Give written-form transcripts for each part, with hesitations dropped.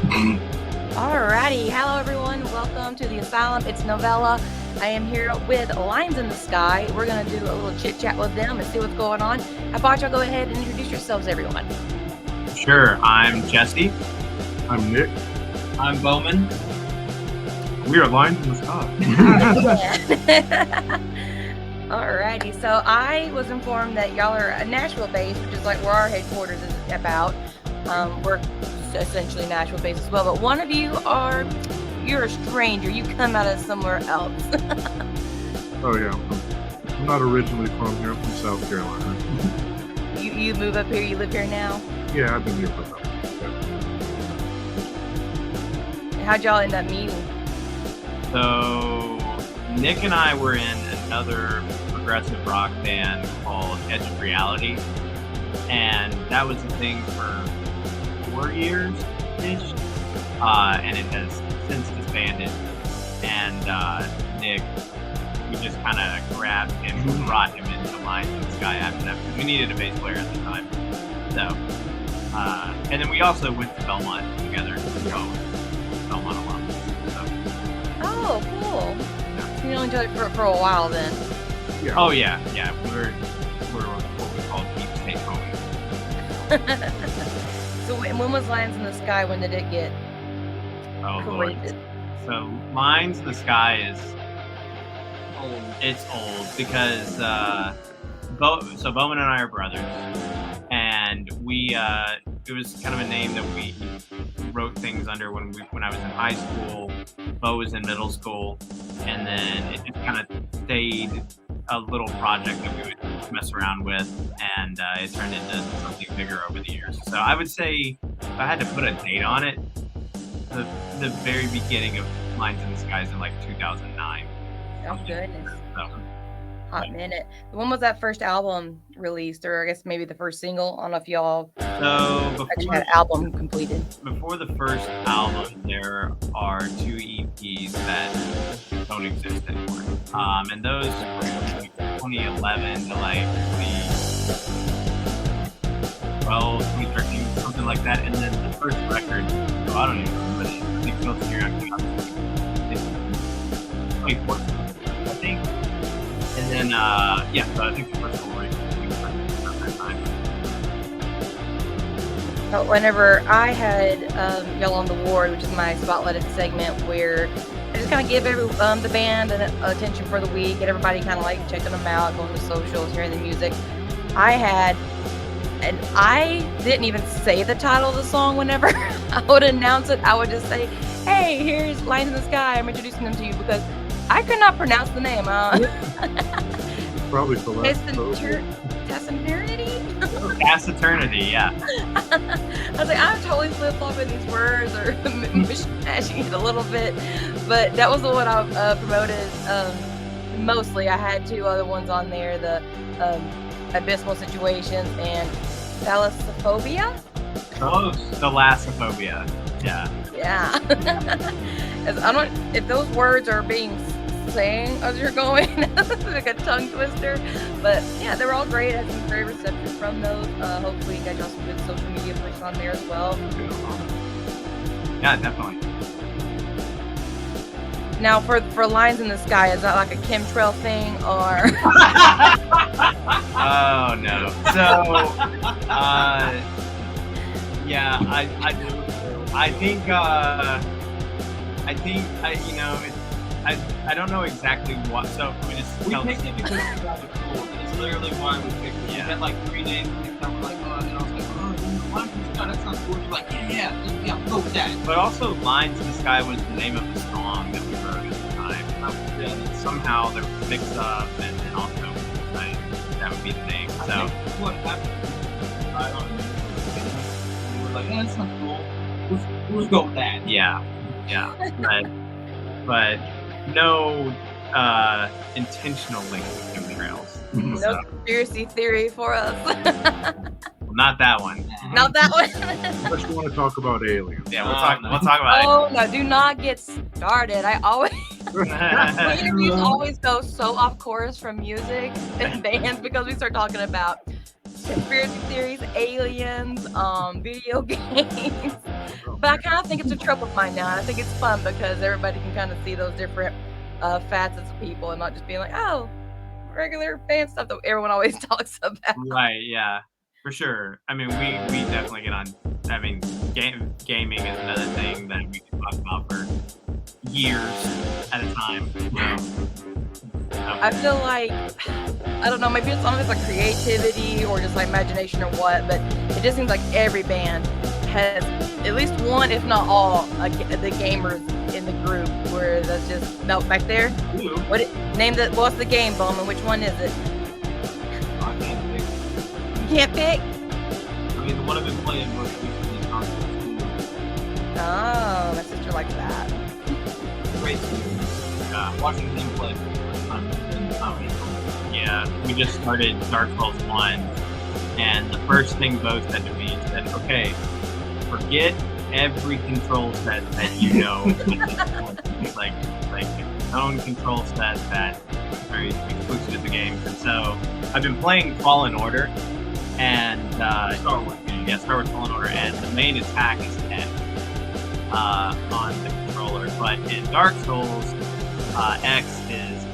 Alrighty, hello everyone. Welcome to the Asylum. It's Novella. I am here with Lines in the Sky. We're gonna do a little chit chat with them and see what's going on. How about y'all go ahead and introduce yourselves, everyone? Sure, I'm Jesse. I'm Nick. I'm Bowman. We are Lines in the Sky. Alrighty, so I was informed that y'all are Nashville-based, which is like where our headquarters is about. We're essentially Nashville-based as well, but one of you you're a stranger. You come out of somewhere else. Oh yeah, I'm not originally from here. I'm from South Carolina. You move up here. You live here now. Yeah, I've been here for about. Yeah. How'd y'all end up meeting? So Nick and I were in another progressive rock band called Edge of Reality, and that was the thing for 4 years-ish, and it has since disbanded. And Nick, we just kind of grabbed him and brought him into Lines in the Sky after that because we needed a bass player at the time. So, and then we also went to Belmont together. Belmont alum. So. Oh, cool. Yeah. You know each other for a while then. Yeah. Oh yeah. We're what we call deep state homies. So when was Lines in the Sky? When did it get created? So Lines in the Sky is Old. It's old because so Bowman and I are brothers, and we it was kind of a name that we wrote things under when I was in high school. Bo was in middle school, and then it just kind of stayed a little project that we would mess around with, and it turned into something bigger over the years. So I would say if I had to put a date on it, the very beginning of Lines in the Sky is in like 2009. Oh goodness. So, hot minute. When was that first album released, or I guess maybe the first single? I don't know if y'all before that album completed. Before the first album, there are 2 EPs that don't exist anymore. And those were like 2011 to like 2012, 2013, something like that. And then the first record, so I don't even remember, but I think Phil's here actually got 2014, I think. And then, so I think the first one was around that time. But whenever I had y'all on the ward, which is my spotlighted segment, where I just kind of give the band an attention for the week, get everybody kind of like checking them out, going to socials, hearing the music. And I didn't even say the title of the song whenever I would announce it. I would just say, hey, here's Lines in the Sky. I'm introducing them to you because I could not pronounce the name. Probably for last. Taciturnity, yeah. I was like, I'm totally flip-flopping these words or mashing it a little bit, but that was the one I promoted mostly. I had 2 other ones on there, the Abysmal Situations and Thalassophobia. Close. Thalassophobia. Yeah. Yeah. I don't if those words are being sang as you're going, like a tongue twister. But yeah, they were all great. I had some great reception from those. Hopefully you got y'all some good social media push on there as well. Yeah, definitely. Now for Lines in the Sky, is that like a chemtrail thing or? Oh no. So, yeah, I don't know exactly what. So we just We picked it because we got it cool. It's literally why we picked it. Yeah. We had like 3 names picked up. We're like, oh, and I was like, Lines in the Sky, that sounds cool. You're like, yeah, go with that. But also, Lines in the Sky was the name of the song that we wrote at the time. And somehow they were mixed up, and then also that would be the name. So What happened? I don't know. We were like, yeah, that sounds cool. We'll go with that. yeah, but no intentional link to chemtrails. No conspiracy theory for us. Not that one. Not that one. Unless you want to talk about aliens. Yeah, we'll talk about Oh no, do not get started. I always my interviews always go so off course from music and bands because we start talking about conspiracy theories, aliens, video games. Oh, But I man. kind of think it's a trope of mine now. I think it's fun because everybody can kind of see those different facets of people and not just being like, oh, regular fan stuff that everyone always talks about. Right, yeah, for sure. I mean, we definitely get on. I mean, gaming is another thing that we can talk about for years at a time. I feel like I don't know, maybe it's some of it's like creativity or just like imagination or what, but it just seems like every band has at least one, if not all, the gamers in the group where that's just no back there. Ooh, Name that? What's the game, Bowman? Which one is it? I can't pick. You can't pick. I mean, the one I've been playing most recently is Conquest 2. Oh, my sister likes that. Great series. Watching him play for the first time in comedy. yeah, we just started Dark Souls 1, and the first thing Bo said to me said, "Okay, forget every control set that you know." like own control set that are exclusive to the game. And so I've been playing Fallen Order and Star Wars game. yeah, Star Wars Fallen Order, and the main attack is 10 on the controller. But in Dark Souls, X is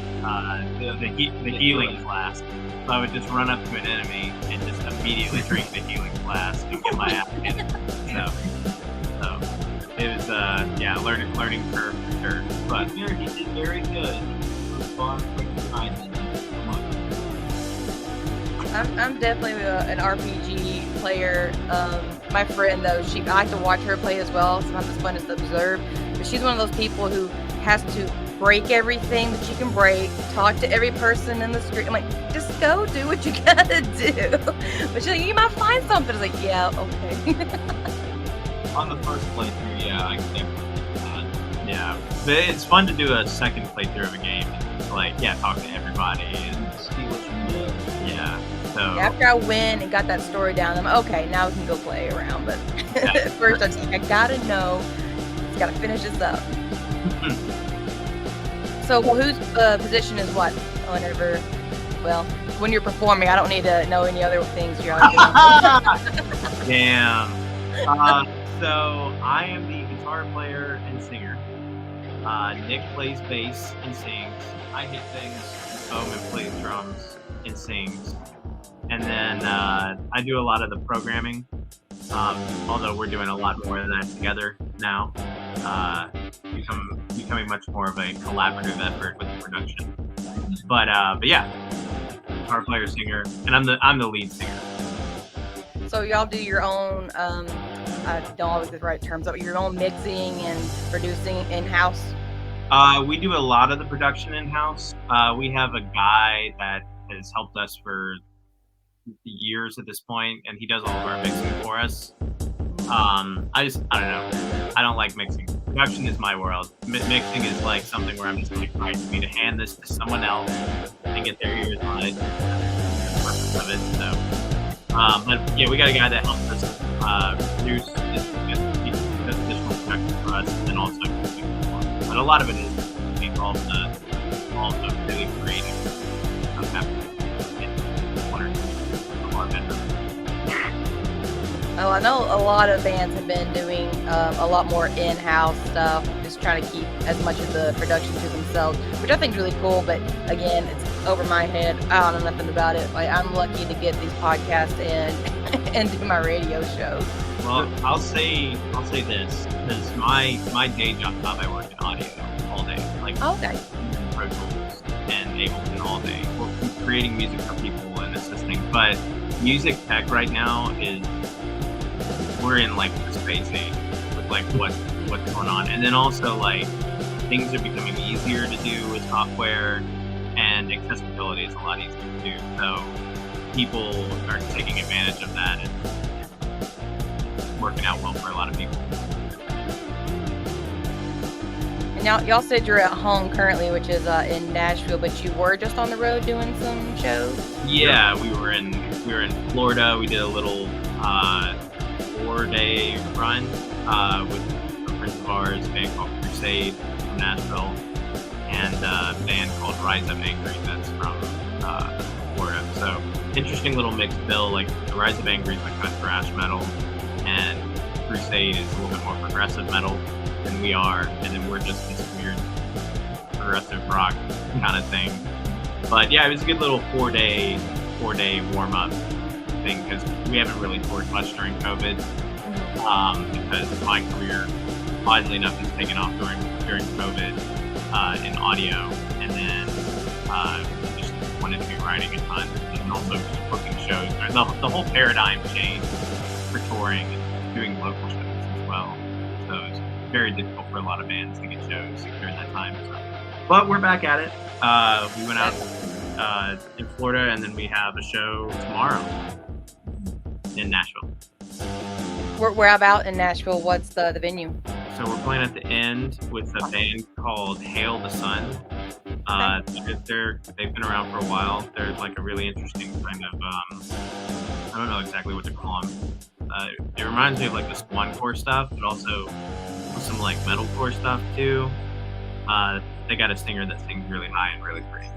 the healing flask. So I would just run up to an enemy and just immediately drink the healing flask and get my ass handed. So it was yeah, learning curve for sure. But Here he did very good. It was fun. I'm definitely an RPG player. My friend though, I like to watch her play as well. Sometimes it's fun just to observe. But she's one of those people who has to break everything that you can break, talk to every person in the street. I'm like, just go do what you gotta do. But she's like, you might find something. I was like, yeah, okay. On the first playthrough, yeah, I can definitely do that. yeah, but it's fun to do a second playthrough of a game. Like yeah, talk to everybody and See what you missed. yeah. So After I win and got that story down, I'm like, okay, now we can go play around. But Yeah. at first I was like, I gotta know, just gotta finish this up. So whose position is what? Whenever, well, when you're performing, I don't need to know any other things you're doing. damn. So I am the guitar player and singer. Nick plays bass and sings. I hit things. Bowman plays drums and sings. And then I do a lot of the programming. Although we're doing a lot more of that together now. Becoming much more of a collaborative effort with the production. But yeah, guitar player, singer, and I'm the lead singer. So y'all do your own, I don't always get the right terms, but your own mixing and producing in-house? We do a lot of the production in-house. We have a guy that has helped us for years at this point, and he does all of our mixing for us. I don't know. I don't like mixing. Production is my world. Mixing is like something where I'm just like, all right, for me to hand this to someone else and get their ears on it. Of it. So, but yeah, we got a guy that helps us produce this additional production for us, and also mixing for us. But a lot of it is all the really creative stuff happening in one or two of our bedrooms. Oh, I know a lot of bands have been doing a lot more in-house stuff, just trying to keep as much of the production to themselves, which I think is really cool. But again, it's over my head. I don't know nothing about it. Like I'm lucky to get these podcasts in and do my radio shows. Well, I'll say this because my day job I work in audio all day, like Okay. Pro Tools and Ableton all day. We're creating music for people and assisting, but music tech right now we're in like the space age with like what's going on, and then also like things are becoming easier to do with software, and accessibility is a lot easier to do. So people are taking advantage of that and working out well for a lot of people. And y'all said you're at home currently, which is in Nashville, but you were just on the road doing some shows? Yeah, we were in Florida. We did a little 4-day run with a friend of ours, a band called Crusade from Nashville, and a band called Rise Up Angry that's from Florida. So interesting little mixed bill. Like the Rise of Angry is like kind of thrash metal, and Crusade is a little bit more progressive metal than we are, and then we're just this weird progressive rock kind of thing. But yeah, it was a good little four-day warm-up thing because we haven't really toured much during COVID because my career, oddly enough, has taken off during COVID in audio, and then just wanted to be writing a ton and also just booking shows. The whole paradigm changed for touring and doing local shows as well. So it's very difficult for a lot of bands to get shows during that time. So. But we're back at it. We went out in Florida, and then we have a show tomorrow in Nashville. We're about in Nashville. What's the venue? So we're playing at the end with a band called Hail the Sun. They've been around for a while. They're like a really interesting kind of I don't know exactly what to call them. It reminds me of like the Swancore stuff, but also some like metalcore stuff too. They got a singer that sings really high and really pretty.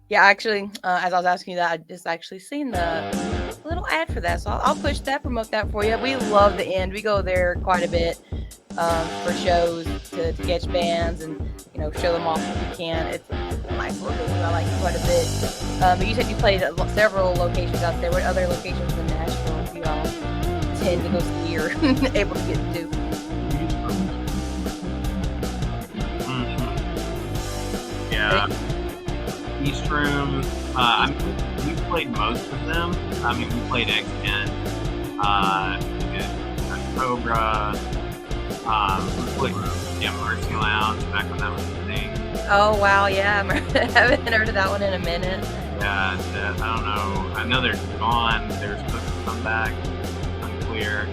Yeah, actually, as I was asking you that, I just actually seen the little ad for that, so I'll push that, promote that for you. We love the end. We go there quite a bit for shows to catch bands and show them off if we can. It's a nice little venue. I like it quite a bit. But you said you played at several locations out there. What other locations in Nashville do you all tend to go see or able to get to? Yeah. East Room. We played most of them. I mean, we played X-Men, we did Cobra, we played Mercy Lounge back when that was a thing. Oh wow, yeah, I haven't heard of that one in a minute. Yeah, I don't know. I know they're gone. They're supposed to come back. Unclear.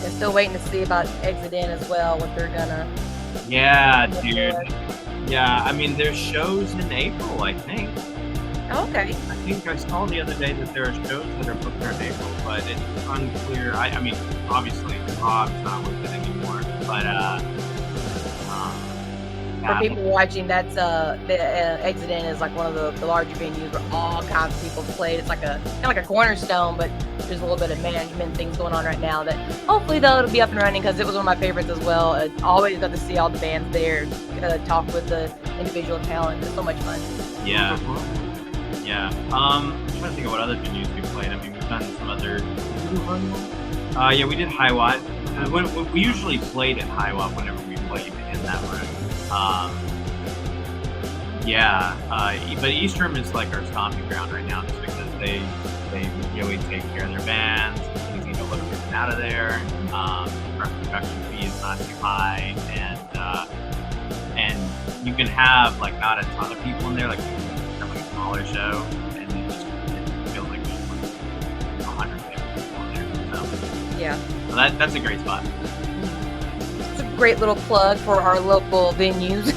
They're still waiting to see about Exit In as well. What they're gonna. Yeah, dude. Yeah, I mean, there's shows in April, I think. Okay. I think I saw the other day that there are shows that are booked there in April, but it's unclear. I mean, obviously, Bob's not with it anymore, but for people watching, that's the Exit In is like one of the larger venues where all kinds of people played. It's like kind of like a cornerstone, but there's a little bit of management things going on right now that hopefully it'll be up and running because it was one of my favorites as well. It's always got to see all the bands there, talk with the individual talent. It's so much fun. Yeah. Yeah. I'm trying to think of what other venues we played. I mean, we've done some other. Yeah, we did Hiwatt. We usually played at Hiwatt whenever we played in that room. But East Room is like our stomping ground right now just because they really take care of their bands. It's easy to look out of there. Our production fee is not too high, and you can have like not a ton of people in there, like have like a smaller show, and you just feel like there's like 100 people in there. So Yeah. so that's a great spot. It's a great little plug for our local venues.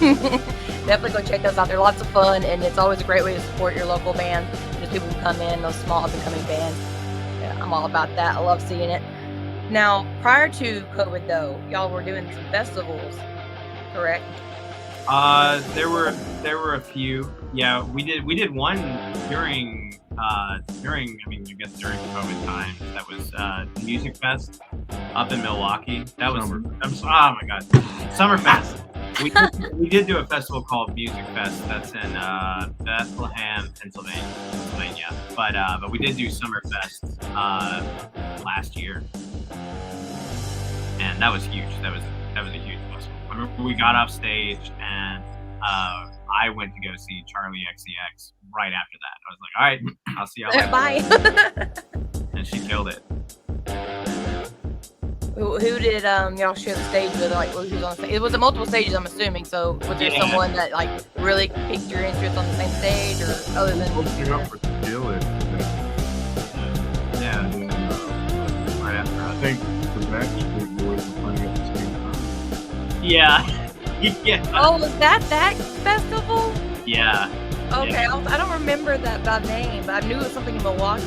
Definitely go check those out. They're lots of fun, and it's always a great way to support your local band. There's people who come in, those small up-and-coming bands. Yeah, I'm all about that. I love seeing it. Now, prior to COVID, though, y'all were doing some festivals, correct? There were a few. Yeah, we did one during I mean, I guess during COVID time. That was the Music Fest up in Milwaukee. That was oh my god, Summerfest. We did do a festival called Music Fest. That's in Bethlehem, Pennsylvania. But we did do Summerfest last year, and that was huge. That was a huge festival. I remember we got off stage and I went to go see Charlie XCX right after that. I was like, all right, I'll see y'all later. Bye. And she killed it. Who did y'all share the stage with? Like, who was on the stage? It was at multiple stages, I'm assuming. So, was there someone that like really piqued your interest on the same stage, or other than? Opening up for Kill It. Yeah. Right after I us. think the Backstreet Boys were playing at the same time. Yeah. Yeah. Oh, was that festival? Yeah. Okay, Yeah. I don't remember that by name, but I knew it was something in Milwaukee.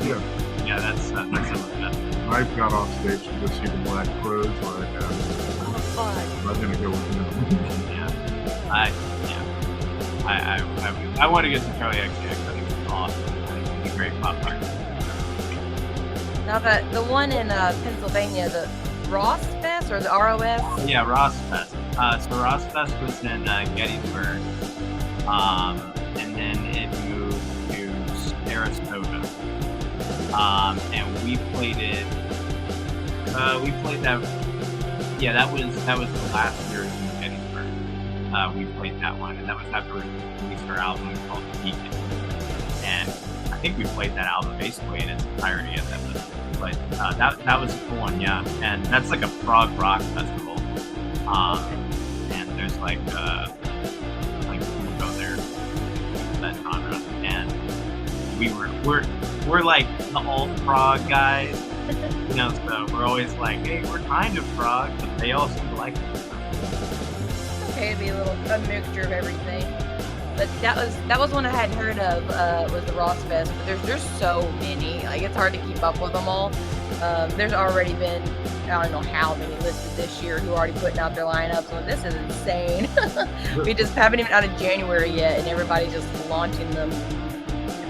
Yeah. Yeah, that's some of that. I got off stage to go see the Black Crowes, like, Oh, fun. I'm not gonna go with them. Yeah. I want to get to Charlie XCX. I think it's awesome. I think it'd be great pop art. Now the one in Pennsylvania, the Ross Fest or the ROS? Yeah, Ross Fest. So Ross Fest was in Gettysburg, and then it moved to Sarasota, and we played it. We played that. Yeah, that was the last year in Gettysburg. We played that one, and that was after we released our album called Chit. And I think we played that album basically in its entirety at that list. But that was a cool one, yeah. And that's like a prog rock festival. And there's like people go there that genre. And we're like the old prog guys, you know. So we're always like, hey, we're kind of prog, but they all seem to like it. It's okay to be a mixture of everything. But that was one I hadn't heard of, was the Ross Fest. But there's so many, like it's hard to keep up with them all. There's already been, I don't know how many listed this year who are already putting out their lineups. So this is insane. We just haven't even out of January yet, and everybody's just launching them.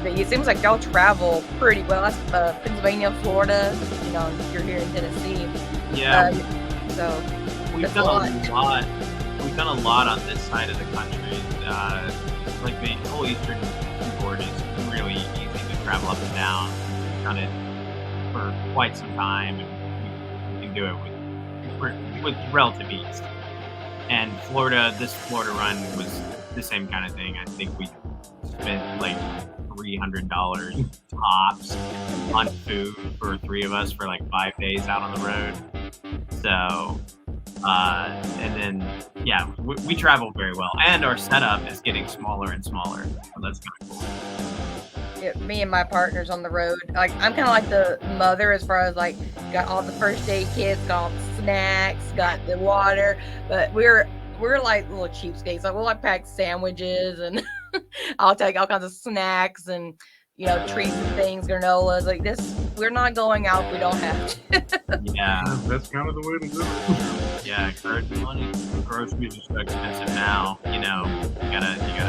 But it seems like y'all travel pretty well. That's Pennsylvania, Florida. You know, you're here in Tennessee. Yeah. So we've done a lot. We've done a lot on this side of the country. Like the whole eastern seaboard is really easy to travel up and down. We've done it for quite some time, and we can do it with relative ease. And this Florida run was the same kind of thing. I think we spent like $300 tops on food for 3 of us for like 5 days out on the road. So, and then, yeah, we travel very well, and our setup is getting smaller and smaller. So that's kind of cool. Yeah, me and my partners on the road, like I'm kind of like the mother as far as like got all the first aid kits, got all the snacks, got the water, but we're like little cheapskates. Like we'll like pack sandwiches and I'll take all kinds of snacks and treats and things, granolas like this. We're not going out if we don't have to. Yeah, that's kind of the way to do it. Yeah, groceries are so expensive now. You gotta keep your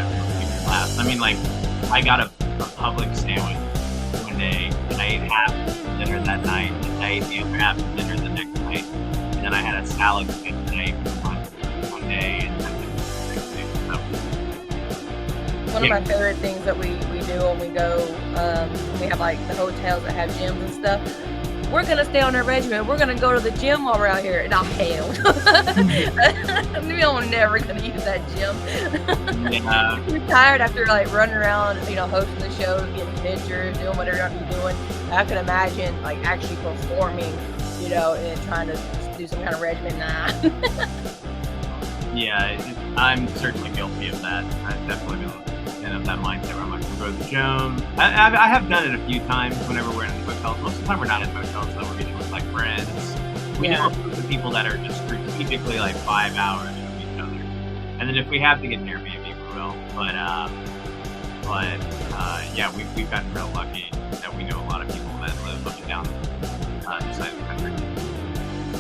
laughs. I mean, like I got a Public sandwich one day, and I ate half for dinner that night, and I ate the other half for dinner the next night, and then I had a salad kit that I ate for lunch one day, and then the next day. So, one of my favorite things that we do when we go, we have like the hotels that have gyms and stuff. We're gonna stay on our regiment. We're gonna go to the gym while we're out here. Not hell. We're never gonna use that gym. Yeah. We're tired after like running around, hosting the shows, getting pictures, doing whatever you're doing. I can imagine like actually performing, and trying to do some kind of regimen. Nah. Yeah, I'm certainly guilty of that. I've definitely been of that mindset where I'm like, we'll go to the gym. I have done it a few times whenever we're in hotels. Most of the time we're not in hotels, though. We're meeting with like friends. We know the people that are just strategically like 5 hours from each other. And then if we have to get an Airbnb, we will. But yeah, we've gotten real lucky that we know a lot of people that live up and down the side of the country.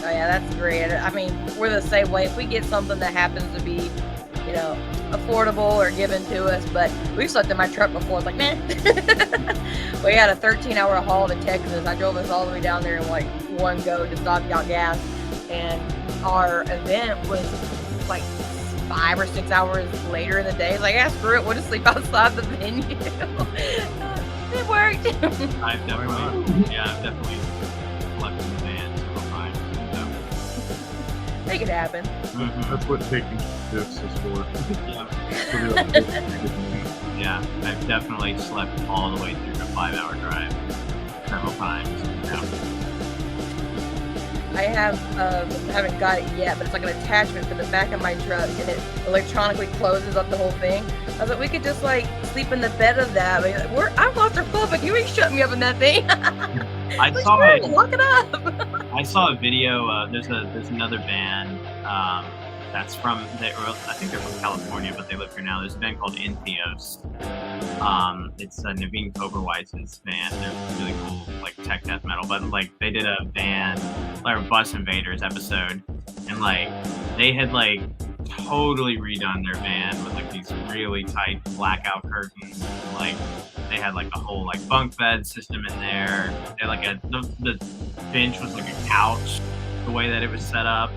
Oh yeah, that's great. I mean, we're the same way. If we get something that happens to be, affordable or given to us, but we've slept in my truck before. It's like, man. We had a 13-hour haul to Texas. I drove us all the way down there in like one go to stop out gas, and our event was like 5 or 6 hours later in the day. It's like, yeah, screw it, we'll just sleep outside the venue. It worked. I've definitely slept in the van several times. So. Make it happen. Mm-hmm. That's what taking shifts is for. Yeah, I've definitely slept all the way through a 5-hour drive several times. Yeah. I haven't got it yet, but it's like an attachment for the back of my truck, and it electronically closes up the whole thing. I was like, we could just like sleep in the bed of that. I'm claustrophobic. You ain't shutting me up in that thing. I saw it. Lock it up. I saw a video. There's another band that's from. I think they're from California, but they live here now. There's a band called Entheos. It's Naveen Koberweiss's band. They're really cool, like tech death metal. But like they did a band, like a Bus Invaders episode, and like they had like totally redone their van with like these really tight blackout curtains. Like they had like a whole like bunk bed system in there. They had like the bench was like a couch, the way that it was set up.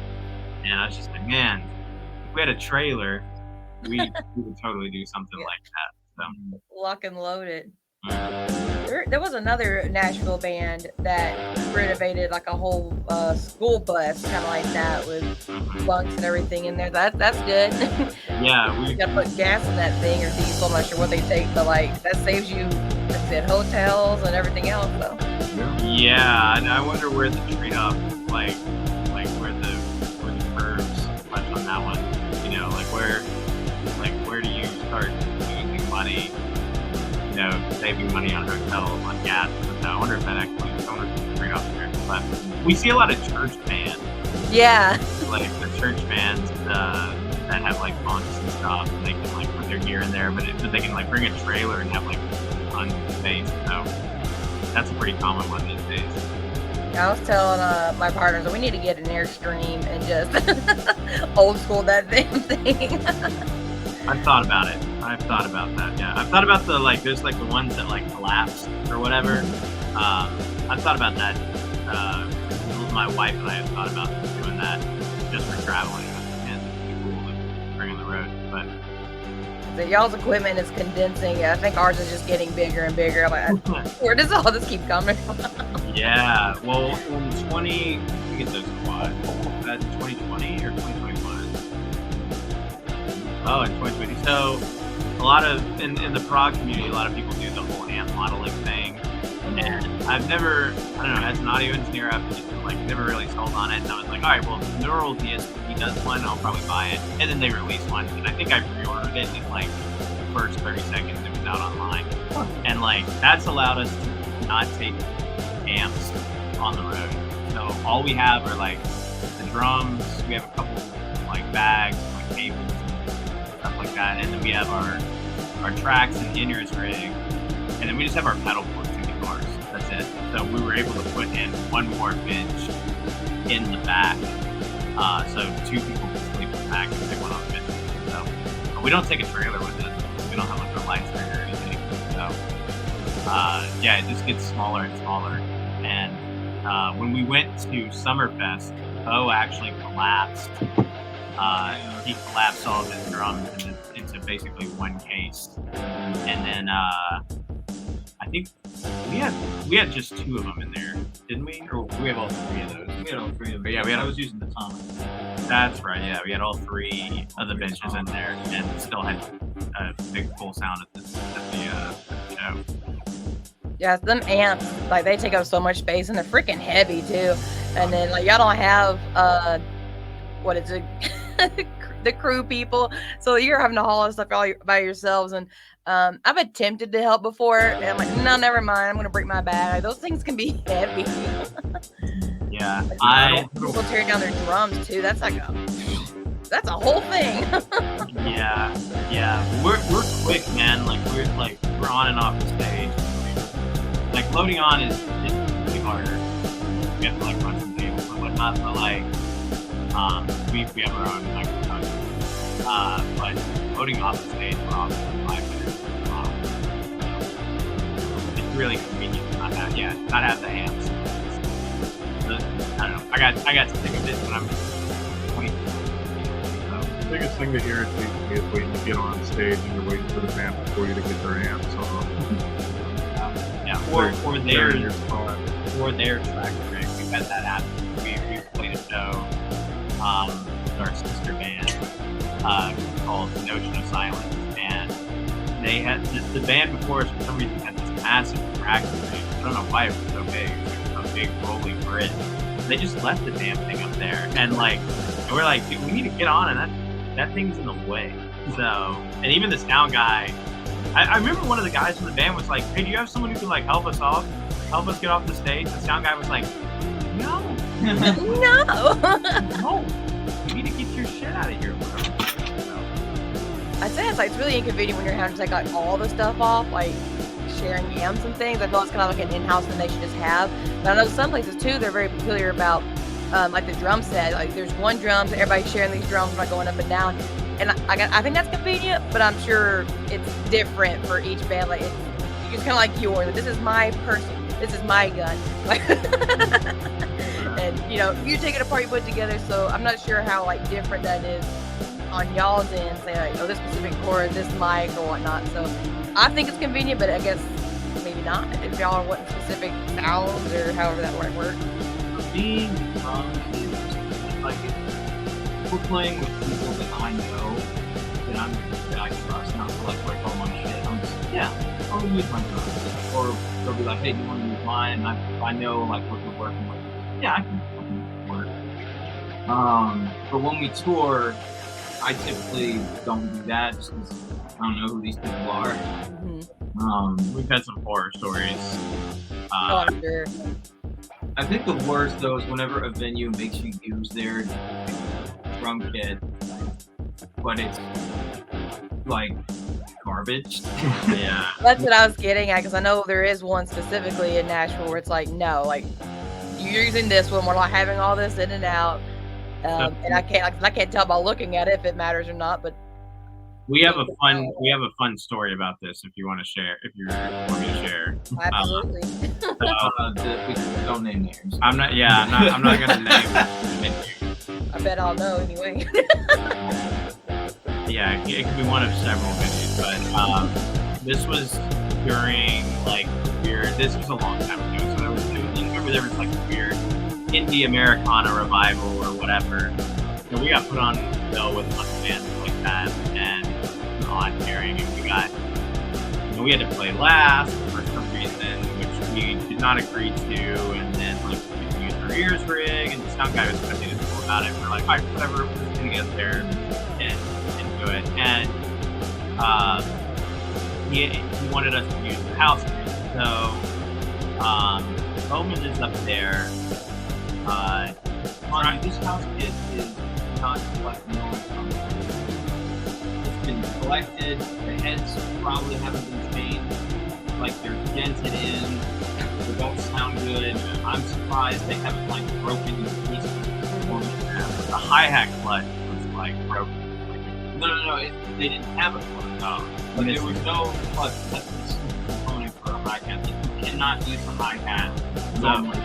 And I was just like, man, if we had a trailer, we would totally do something Yeah. like that. So, Lock and loaded. mm, There was another Nashville band that renovated like a whole school bus, kind of like that, with mhm. bunks and everything in there. That's good. Yeah, You gotta put gas in that thing or diesel. I'm not sure what they take, but like that saves you, like I said, hotels and everything else. So yeah, and I wonder where the trade-off, like where the curves went on that one. You know, where do you start losing money? You know, saving money on hotels, on gas. And I wonder if that actually, I wonder if the trade-off there. But we see a lot of church bands, yeah, like the church bands that have like bunks and stuff, and they can like put their gear in there, but they can like bring a trailer and have like tons of space. So that's a pretty common one these days. I was telling my partners that we need to get an Airstream and just old school that damn thing. I've thought about it. I've thought about that. Yeah, I've thought about there's like the ones that like collapse or whatever. I've thought about that. My wife and I have thought about doing that just for traveling, and it'd be cool to bring on the road. But So y'all's equipment is condensing. I think ours is just getting bigger and bigger. I'm like, where does all this keep coming from? yeah, well, in 20, I think it's those quad. 2020 or 2021? Oh, in 2020. So a lot of in the prog community, a lot of people do the whole amp modeling thing. And I've never, I don't know, as an audio engineer, I've just like never really sold on it. And I was like, all right, well, Neural he does one, I'll probably buy it. And then they release one, and I think I pre-ordered it in like the first 30 seconds it was out online. And like that's allowed us to not take amps on the road. So all we have are like the drums. We have a couple like bags, like cables, and stuff like that, and then we have our tracks and in-ears rig, and then we just have our pedal boards and guitars. That's it. So we were able to put in one more bench in the back, so two people can sleep in the back and take one on the bench. So but we don't take a trailer with us. We don't have like a light trailer or anything. So yeah, it just gets smaller and smaller. And when we went to Summerfest, Bo actually collapsed. He collapsed all of his drums into basically one case, and then I think we had just two of them in there, didn't we? Or we have all three of those. We had all three of them. Yeah, I was using the Thomas. That's right. Yeah, we had all three of the benches in there, and still had a big full sound at the show. Yeah, them amps, like they take up so much space and they're freaking heavy too. And then like y'all don't have what is it? The crew people. So you're having to haul this stuff all by yourselves. And I've attempted to help before, and I'm like, no, never mind. I'm gonna break my bag. Those things can be heavy. Yeah, People tear down their drums too. That's a whole thing. yeah. We're quick, man. We're on and off the stage. Like loading on is pretty harder. We have to like run some tables and whatnot, but like we have our own microphone. But loading off the stage, we're off in 5 minutes. It's really convenient to not have the amps. I don't know. I got to think of this when I'm 20. The biggest thing that irritates me is waiting to get on stage and you're waiting for the band before you to get their amps on. Yeah, or their track rig. We've had that happen. We played a show with our sister band called Notion of Silence, and they had the band before us for some reason had this massive track rig. I don't know why it was so big. It was a big rolling grid. They just left the damn thing up there, and we're like, dude, we need to get on, and that thing's in the way. So, and even the sound guy, I remember one of the guys from the band was like, hey, do you have someone who can like help us get off the stage? The sound guy was like, no, No. you need to get your shit out of here, bro. So, I say it's really inconvenient when you're having to take like all the stuff off, like sharing amps and things. I feel it's kind of like an in-house thing they should just have. But I know some places too, they're very peculiar about like the drum set. Like there's one drum, so everybody's sharing these drums by going up and down. And I think that's convenient, but I'm sure it's different for each band. Like it's kind of like yours. This is my person. This is my gun. Like, and you know, you take it apart, you put it together. So I'm not sure how like different that is on y'all's end. Say like, oh, this specific chord, this mic or whatnot. So I think it's convenient, but I guess maybe not. If y'all are wanting specific sounds or however that might work. For me, is like if we're playing with people that I know, that I can trust, not to like break all my shit. I'm just, yeah, I'll use my drums. Or they'll be like, hey, do you want to use mine? I know like what we're working with. Yeah, I can work. But when we tour, I typically don't do that just because I don't know who these people are. We've had some horror stories. Oh, I'm sure. I think the worst though is whenever a venue makes you use their drum kit, but it's like garbage. Yeah. That's what I was getting at, because I know there is one specifically in Nashville where it's like, no, like you're using this one. We're not having all this in and out, and I can't tell by looking at it if it matters or not. But we have a fun story about this. If you want to share, if you want me to share, absolutely. We don't name names. I'm not gonna name. I bet I'll know anyway. Yeah, it could be one of several venues, but this was during like weird. This was a long time ago, so there was like a weird indie Americana revival or whatever. So we got put on the bill with a bunch of bands like that, and on hearing, and we had to play last for some reason, which we did not agree to, and then like we used our ears rig, and the sound guy was kind of cool about it. We're like, all right, whatever, we're just gonna get there and do it, and he wanted us to use the house kit. So Bowman is up there. This house kit is not like normal. It's been collected. The heads probably haven't been changed. Like they're dented in. They don't sound good. I'm surprised they haven't like broken into pieces. The hi-hat clutch was like broken. No. They didn't have a clutch. Oh, But there was no clutch. That's the component for a hi-hat. You cannot use a hi-hat normally.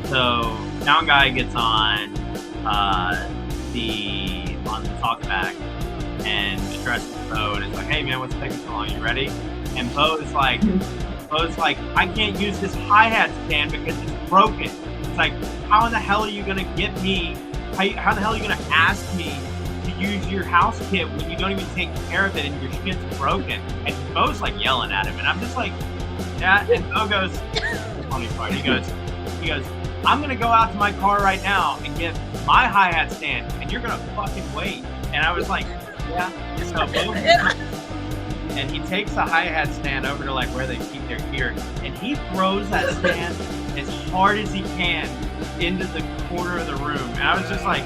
So sound guy gets on the talkback and addresses Bo and is like, "Hey man, what's taking so long? You ready?" And Bo's like, "I can't use this hi-hat stand because it's broken." It's like, how in the hell are you gonna get me? How the hell are you gonna ask me to use your house kit when you don't even take care of it and your shit's broken? And Bo's like yelling at him, and I'm just like, yeah. And Bo goes, funny part. He goes, "I'm gonna go out to my car right now and get my hi-hat stand, and you're gonna fucking wait." And I was like, yeah. So Bo, and he takes the hi-hat stand over to like where they keep their gear, and he throws that stand as hard as he can into the corner of the room. And I was just like,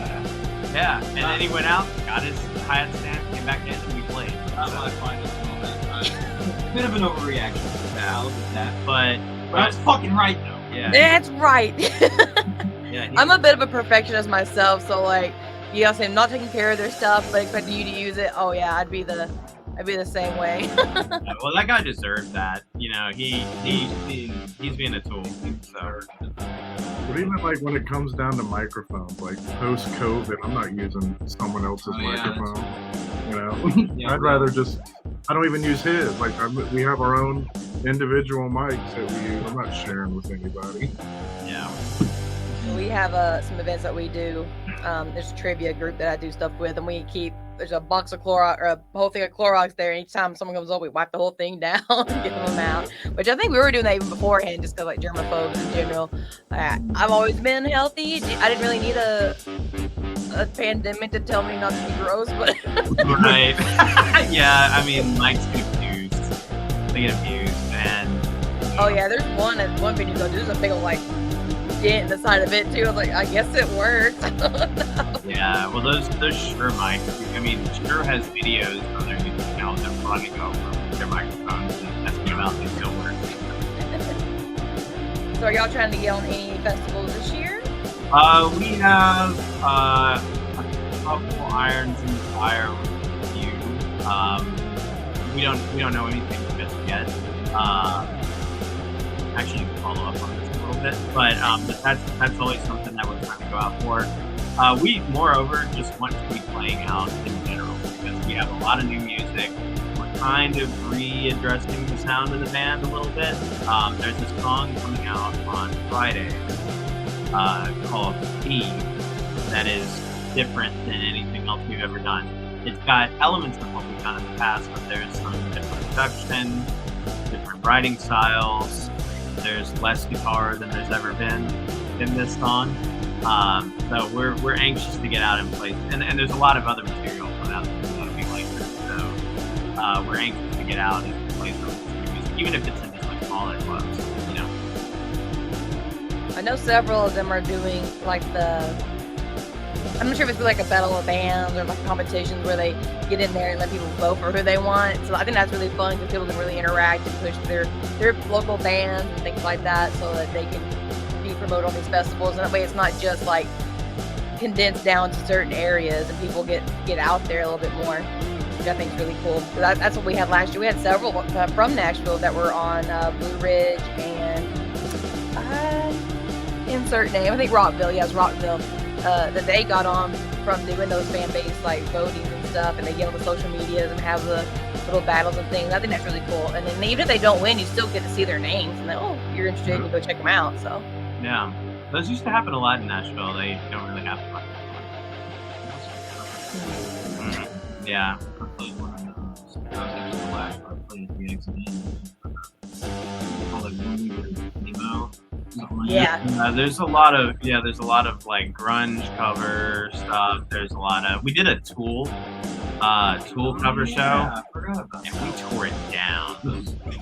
yeah. And then he went out, got his hi-hat stand, came back in, and we played. That's my final moment. Bit of an overreaction. Yeah. I'll look at that. But That's fucking right though. yeah, That's right. yeah. I'm a bit of a perfectionist myself, so like, you know, I'm not taking care of their stuff, but expecting you to use it. Oh yeah, I'd be the same way. Yeah, well, that guy deserves that. You know, he's being a tool. So. But even like when it comes down to microphones, like post-COVID, I'm not using someone else's microphone. You know, Yeah, I'd rather just. I don't even use his. Like we have our own individual mics that we use. I'm not sharing with anybody. Yeah. We have some events that we do. There's a trivia group that I do stuff with, and there's a box of Clorox or a whole thing of Clorox there. And each time someone comes up, we wipe the whole thing down and get them out. Which I think we were doing that even beforehand, just because like germaphobes in general. I've always been healthy. I didn't really need a pandemic to tell me not to be gross, but Right. Yeah. I mean, Mike's confused. They get abused, and oh yeah, there's one video though. There's a big old like dent in the side of it too. I was like, I guess it works. yeah. Well, those Shure mics. I mean, Shure has videos on their YouTube channel of them running over their microphones and testing them out. They still work. So are y'all trying to get on any festivals this year? We have a couple irons in the fire with a few. We don't know anything just yet. Actually, follow up on this a little bit, but that's always something that we're trying to go out for. We, moreover, just want to be playing out in general because we have a lot of new music. We're kind of readdressing the sound of the band a little bit. There's a song coming out on Friday called P that is different than anything else we've ever done. It's got elements of what we've done in the past, but there's some different production, different writing styles. There's less guitar than there's ever been in this song. So we're anxious to get out and play, and there's a lot of other material coming out that's going to be like this. So we're anxious to get out and play some music, even if it's in just like smaller clubs, you know. I know several of them are doing like I'm not sure if it's like a battle of bands or like competitions where they get in there and let people vote for who they want. So I think that's really fun because people can really interact and push their local bands and things like that so that they can be promoted on these festivals. And that way it's not just like condensed down to certain areas and people get out there a little bit more, which I think is really cool. That's what we had last year. We had several from Nashville that were on Blue Ridge and insert name. I think Rockville. Yeah, it was Rockville. That they got on from doing those fan base like voting and stuff, and they get on the social medias and have the little battles and things. I think that's really cool. And then even if they don't win, you still get to see their names, and then you're interested, you can go check them out. So yeah, those used to happen a lot in Nashville. They don't really happen much. Yeah. Yeah. There's a lot of like grunge cover stuff. There's a lot of, we did a Tool cover show. I forgot about that. And we tore it down.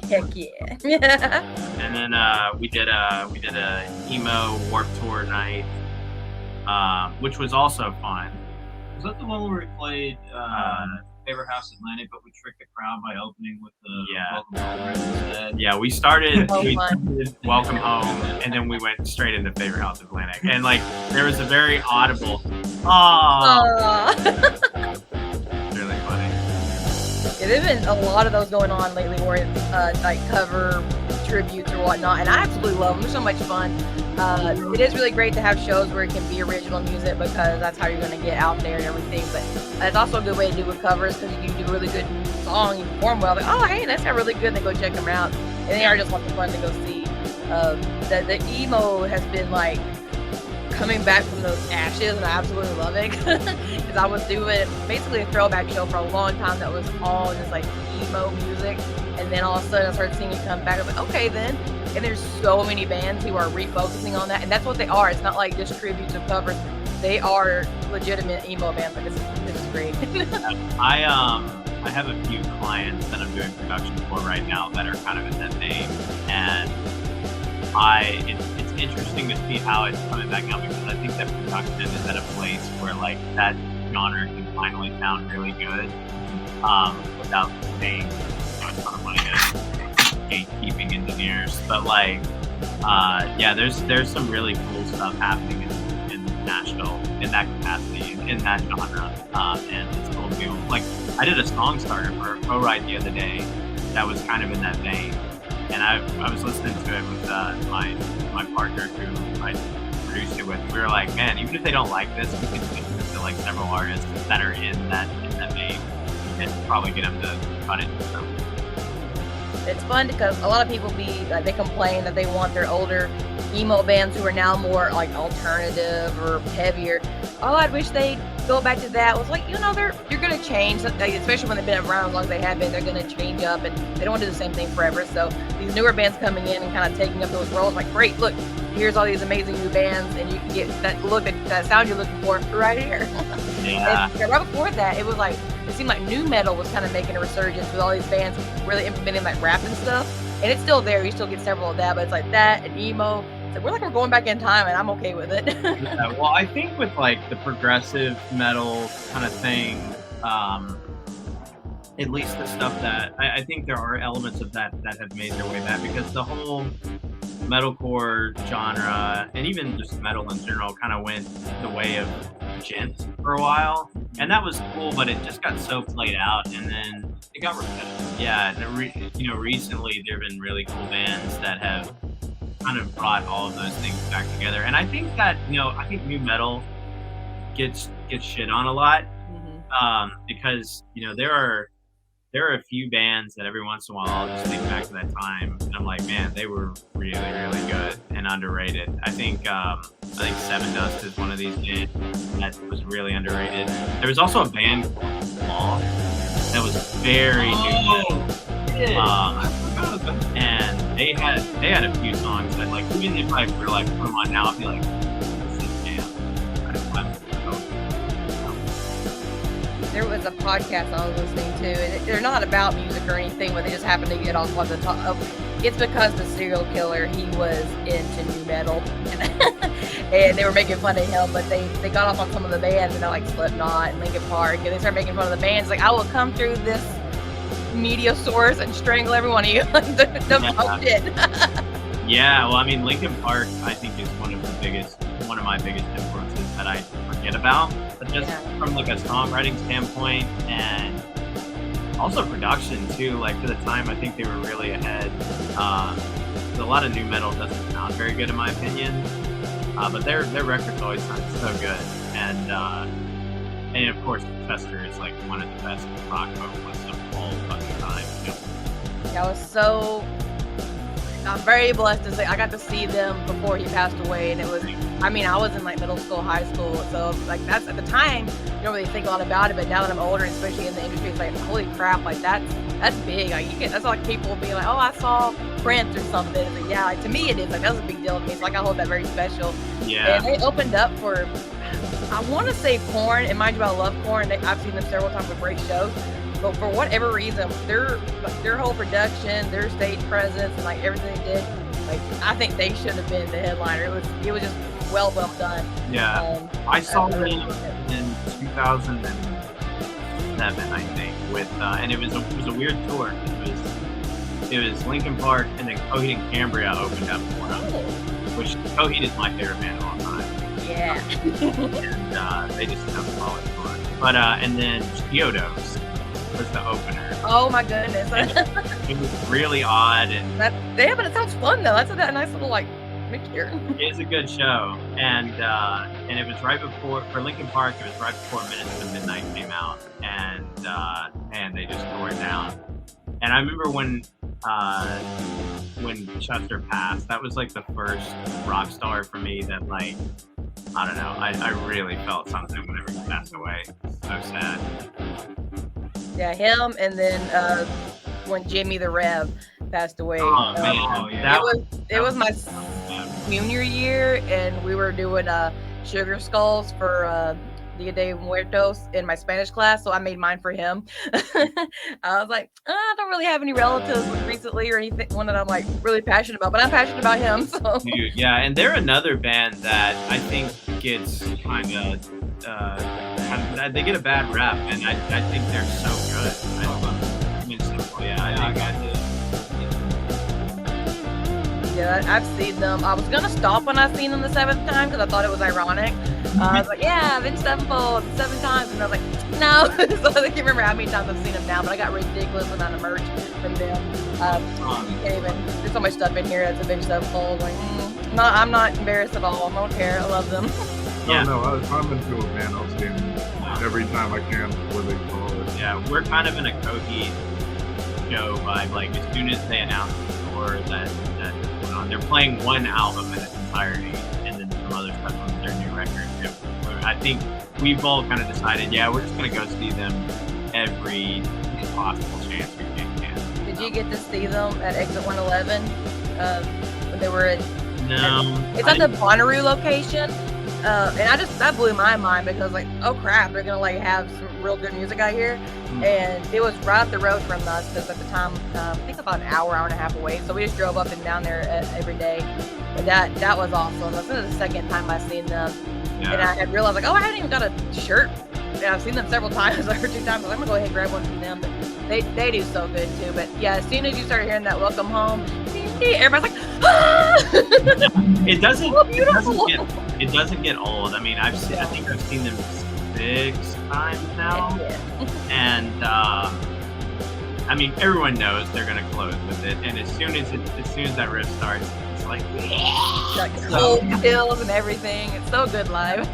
Heck yeah. And then we did a emo Warped Tour night, which was also fun. Was that the one where we played Favorite House Atlantic, but we tricked the crowd by opening with the Welcome Home instead? Yeah, we started fun. Welcome Home, and then we went straight into Favorite House Atlantic. And like, there was a very audible, really funny. Yeah, there's been a lot of those going on lately where it's like cover tributes or whatnot, and I absolutely love them. They're so much fun. It is really great to have shows where it can be original music because that's how you're going to get out there and everything, but it's also a good way to do with covers because you do a really good song, you perform well, like, oh hey, that's not really good, and they go check them out, and they are just lots of fun to go see. The emo has been like coming back from those ashes, and I absolutely love it because I was doing basically a throwback show for a long time that was all just like emo music, and then all of a sudden I started seeing it come back. I was like, okay then, and there's so many bands who are refocusing on that, and that's what they are. It's not like just tributes or covers. They are legitimate emo bands. Like, this is great. I have a few clients that I'm doing production for right now that are kind of in that vein, and it's interesting to see how it's coming back now because I think that production is at a place where like that genre can finally sound really good without paying a ton of money to gatekeeping engineers. But like, yeah, there's some really cool stuff happening in Nashville in that capacity, in that genre, and it's cool to be like. I did a song starter for a co-write the other day that was kind of in that vein. And I was listening to it with my partner who I produced it with. We were like, man, even if they don't like this, we can pitch this to like several artists that are in that vein and probably get them to cut it. So. It's fun because a lot of people they complain that they want their older emo bands who are now more like alternative or heavier. Oh, I wish they'd go back to that. It was like, you're going to change, especially when they've been around as long as they have been. They're going to change up, and they don't want to do the same thing forever. So these newer bands coming in and kind of taking up those roles, like, great, look, here's all these amazing new bands, and you can get that look, that sound you're looking for right here. Yeah. And right before that, it was like, it seemed like new metal was kind of making a resurgence with all these bands really implementing like rap and stuff. And it's still there. You still get several of that, but it's like that and emo. So we're going back in time, and I'm okay with it. Yeah, well, I think with like the progressive metal kind of thing, at least the stuff that I think there are elements of that have made their way back, because the whole metalcore genre, and even just metal in general, kind of went the way of gent for a while, and that was cool. But it just got so played out, and then It got repetitive. yeah, recently there have been really cool bands that have kind of brought all of those things back together. And I think that I think new metal gets shit on a lot because there are a few bands that every once in a while I'll just think back to that time and I'm like, man, they were really, really good and underrated. I think Seven Dust is one of these bands that was really underrated. There was also a band called Flaw that was very new. And they had a few songs that, like, even if I were like put them on now, I'd be like, this is jam. There was a podcast I was listening to, and they're not about music or anything, but they just happened to get off on the top. It's because the serial killer, he was into new metal, and they were making fun of him, but they got off on some of the bands, and they're like Slipknot and Linkin Park, and they started making fun of the bands. Like, I will come through this media source and strangle every one of you. Yeah, well, I mean, Linkin Park, I think, is one of my biggest influences that I forget about. But just from like a songwriting standpoint and also production too, like for the time, I think they were really ahead. A lot of new metal doesn't sound very good in my opinion, but their records always sound so good. And of course, Chester is like one of the best rock vocalists of all fucking time. I'm very blessed to say I got to see them before he passed away, and it was, I mean, I was in like middle school, high school, so like that's at the time you don't really think a lot about it, but now that I'm older, especially in the industry, it's like, holy crap, like that's big. Like that's like people being like, oh, I saw Prince or something. Like, yeah, like to me it is, like that's a big deal to me. So like I hold that very special. Yeah. And they opened up for, I want to say Korn, and mind you, I love Korn. I've seen them several times with great shows. But for whatever reason, their whole production, their stage presence, and like everything they did, like I think they should have been the headliner. It was just well done. Yeah, I saw them in 2007, I think, with and it was a weird tour. It was Linkin Park, and then Coheed and Cambria opened up for them, which Coheed is my favorite band of all time. Yeah, and they just have a solid tour. But and then Theodos was the opener. Oh my goodness. It was really odd, and but it sounds fun though. That's a nice little like mixture. It's a good show, and it was right before, for Linkin Park, it was right before Minutes to Midnight came out, and they just tore it down. And I remember when Chester passed, that was like the first rock star for me that, like, I don't know, I really felt something whenever he passed away. So sad. Yeah, him, and then when Jimmy the Rev passed away. Oh man, yeah. It was my junior year, and we were doing sugar skulls for Dia de Muertos in my Spanish class, so I made mine for him. I was like, I don't really have any relatives recently or anything, one that I'm like really passionate about, but I'm passionate about him. So. Dude, yeah, and they're another band that I think gets kind of they get a bad rap, and I think they're so good. I think Yeah, I've seen them. I was gonna stop when I seen them the 7th time because I thought it was ironic. I was like, yeah, I've been sevenfold 7 times, and I was like, no. So I can't remember how many times I've seen them now, but I got ridiculous amount of merch from them. You can't even. There's so much stuff in here that's a binge sevenfold. Like, I'm not embarrassed at all. I don't care. I love them. Yeah. No, I'm into a band. I'll see them every time I can where they call it. Yeah, we're kind of in a Coheed show vibe. Like, as soon as they announce the tour that went on, they're playing one album in its entirety, and then some other stuff on their new record. I think we've all kind of decided, yeah, we're just gonna go see them every possible chance we can. Did you get to see them at Exit 111 when they were at? No. It's at the Bonnaroo location. And that blew my mind because, like, oh crap, they're gonna like have some real good music out here, and it was right up the road from us because at the time, I think about an hour and a half away. So we just drove up and down there every day. But that was awesome. This is the 2nd time I've seen them, and I had realized like, oh, I hadn't even got a shirt. And I've seen them several times, or 2 times. I'm gonna go ahead and grab one from them. But they do so good too. But yeah, as soon as you start hearing that "Welcome Home," everybody's like, It doesn't. So It doesn't beautiful. get. It doesn't get old. I mean, I think I've seen them 6 times now, Yeah. and I mean, everyone knows they're gonna close with it. And as soon as that riff starts, it's like, Like so cold chills and everything. It's so good live.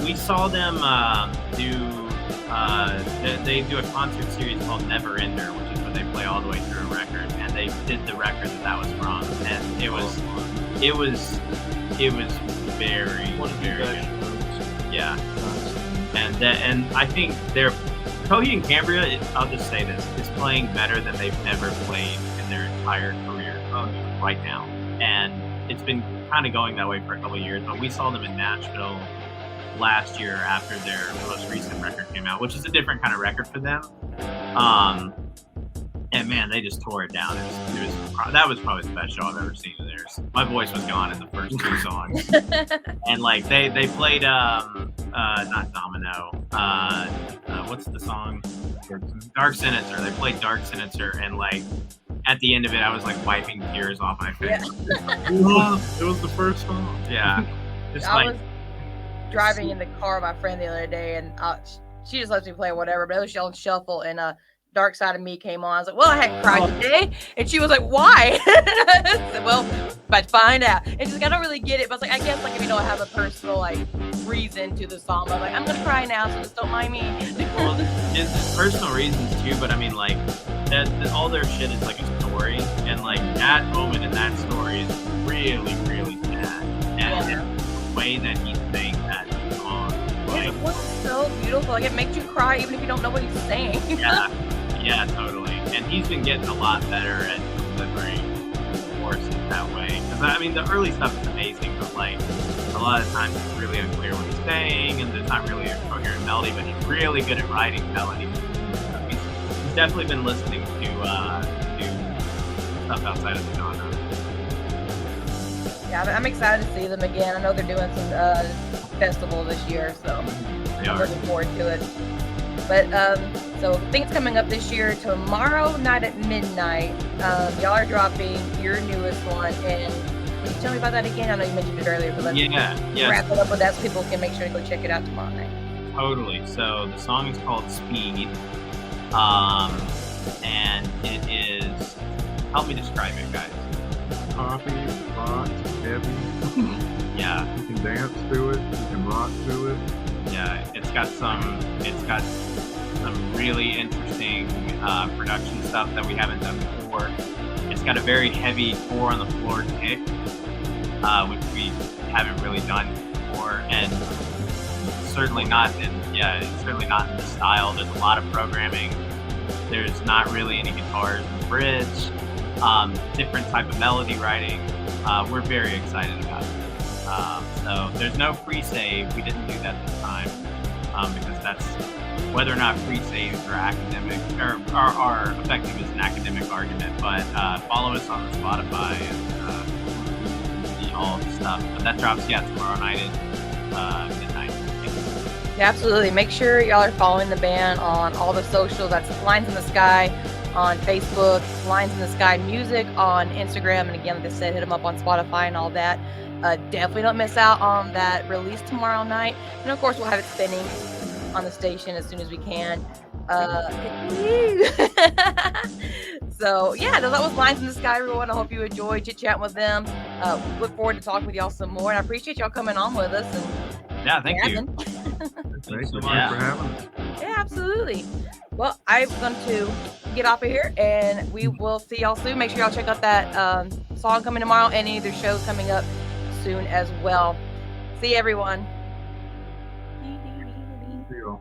we saw them do. They do a concert series called Never Ender, which is where they play all the way through a record, and they did the record that was from, and it was very One of the very best good. shows. Yeah, and I think they're Coheed and Cambria. I'll just say this: is playing better than they've ever played in their entire career right now, and it's been kind of going that way for a couple of years. But we saw them in Nashville last year after their most recent record came out, which is a different kind of record for them. And man, they just tore it down. That was probably the best show I've ever seen of theirs. My voice was gone in the first 2 songs, and like they played not Domino. What's the song? Dark Senator. They played Dark Senator, and like at the end of it, I was like wiping tears off my face. It was the first song. Yeah, just I like was driving in the car with my friend the other day, and she just lets me play whatever, but it was on shuffle, and Dark Side of Me came on. I was like, well, I hadn't cried today. And she was like, why? I said, well, but find out. And she's like, I don't really get it. But I was like, I guess like if you don't have a personal like reason to the song, I'm like, I'm gonna cry now, so just don't mind me. well, it's personal reasons too, but I mean like that all their shit is like a story, and like that moment in that story is really, really sad. And the way that he's saying that song, like, It was so beautiful. Like it makes you cry even if you don't know what he's saying. yeah, totally. And he's been getting a lot better at delivering forces that way. Because I mean, the early stuff is amazing, but like a lot of times it's really unclear what he's saying, and there's not really a coherent melody. But he's really good at writing melodies. He's definitely been listening to stuff outside of the genre. Yeah, I'm excited to see them again. I know they're doing some festival this year, so I'm looking forward to it. But so things coming up this year. Tomorrow night at midnight, y'all are dropping your newest one. And can you tell me about that again? I know you mentioned it earlier, but let's wrap it up with that so people can make sure to go check it out tomorrow night. Totally. So the song is called Speed, and it is. Help me describe it, guys. Poppy, rock, heavy. Yeah. You can dance to it. You can rock to it. Yeah, it's got some really interesting production stuff that we haven't done before. It's got a very heavy 4 on the floor kick, which we haven't really done before, and certainly not in the style. There's a lot of programming. There's not really any guitars in the bridge. Different type of melody writing. We're very excited about it. So there's no pre-save. We didn't do that this time because that's whether or not pre-saves are academic or are effective is an academic argument. But follow us on Spotify and see all the stuff. But that drops tomorrow night at midnight. Yeah, absolutely. Make sure y'all are following the band on all the socials. That's Lines in the Sky on Facebook, Lines in the Sky Music on Instagram, and again, like I said, hit them up on Spotify and all that. Definitely don't miss out on that release tomorrow night. And of course, we'll have it spinning on the station as soon as we can. So yeah, that was Lines in the Sky, everyone. I hope you enjoyed chit-chatting with them. Look forward to talking with y'all some more, and I appreciate y'all coming on with us. And yeah, thank you. Thanks so much for having us. Yeah, absolutely. Well, I'm going to get off of here, and we will see y'all soon. Make sure y'all check out that song coming tomorrow, and any of their shows coming up soon as well. See you, everyone. See y'all.